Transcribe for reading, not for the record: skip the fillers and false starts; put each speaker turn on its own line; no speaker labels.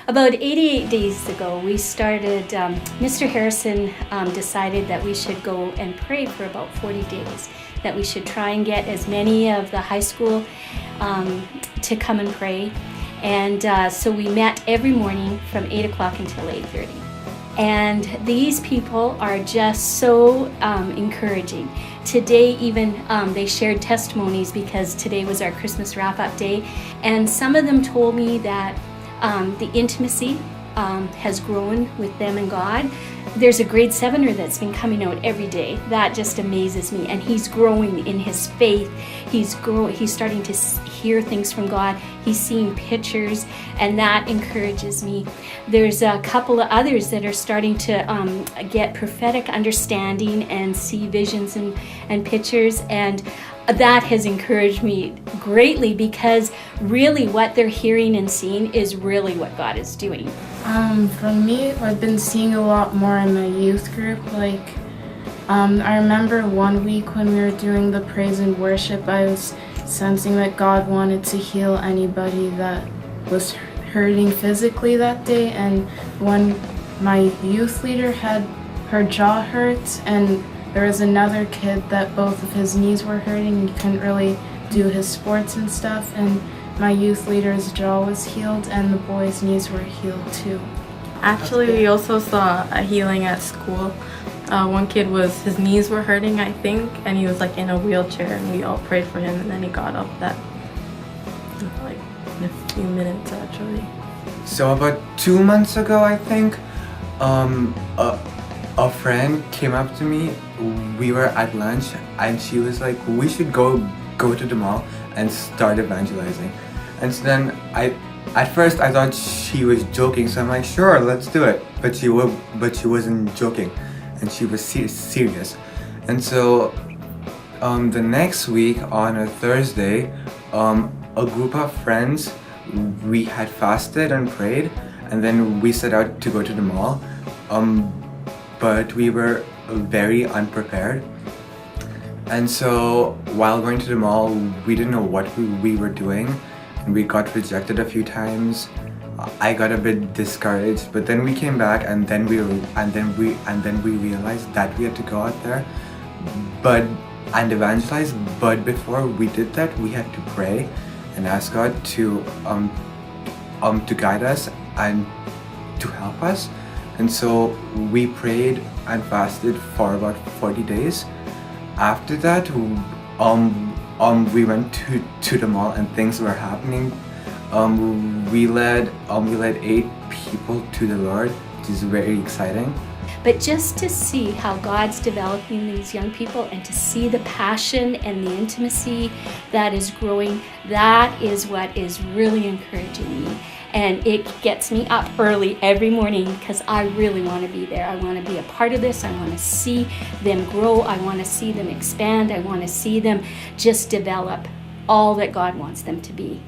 About 88 days ago, we started, Mr. Harrison decided that we should go and pray for about 40 days, that we should try and get as many of the high school to come and pray. And so we met every morning from 8 o'clock until 8:30. And these people are just so encouraging. Today even they shared testimonies because today was our Christmas wrap-up day, and some of them told me that the intimacy has grown with them and God. There's a grade 7er that's been coming out every day. That just amazes me, and he's growing in his faith. He's starting to hear things from God. He's seeing pictures, and that encourages me. There's a couple of others that are starting to get prophetic understanding and see visions and pictures, and that has encouraged me greatly, because really what they're hearing and seeing is really what God is doing.
For me, I've been seeing a lot more in the youth group. I remember one week when we were doing the praise and worship, I was sensing that God wanted to heal anybody that was hurting physically that day. And when my youth leader had her jaw hurt, and there was another kid that both of his knees were hurting, he couldn't really do his sports and stuff, and my youth leader's jaw was healed and the boys' knees were healed too.
Actually, we also saw a healing at school. One kid his knees were hurting, I think, and he was in a wheelchair, and we all prayed for him, and then he got up in a few minutes actually.
So about 2 months ago, I think, a friend came up to me. We were at lunch, and she was like, we should go to the mall and start evangelizing. And so then at first I thought she was joking, so I'm like, sure, let's do it. But she wasn't joking, and she was serious. And so the next week on a Thursday, a group of friends, we had fasted and prayed, and then we set out to go to the mall. But we were very unprepared. And so while going to the mall, we didn't know what we were doing, and we got rejected a few times. I got a bit discouraged, but then we came back, and then we realized that we had to go out there and evangelize. But before we did that, we had to pray and ask God to guide us and to help us. And so we prayed and fasted for about 40 days. After that, we went to the mall, and things were happening. We led 8 people to the Lord, which is very exciting.
But just to see how God's developing these young people, and to see the passion and the intimacy that is growing, that is what is really encouraging me. And it gets me up early every morning, because I really want to be there. I want to be a part of this. I want to see them grow. I want to see them expand. I want to see them just develop all that God wants them to be.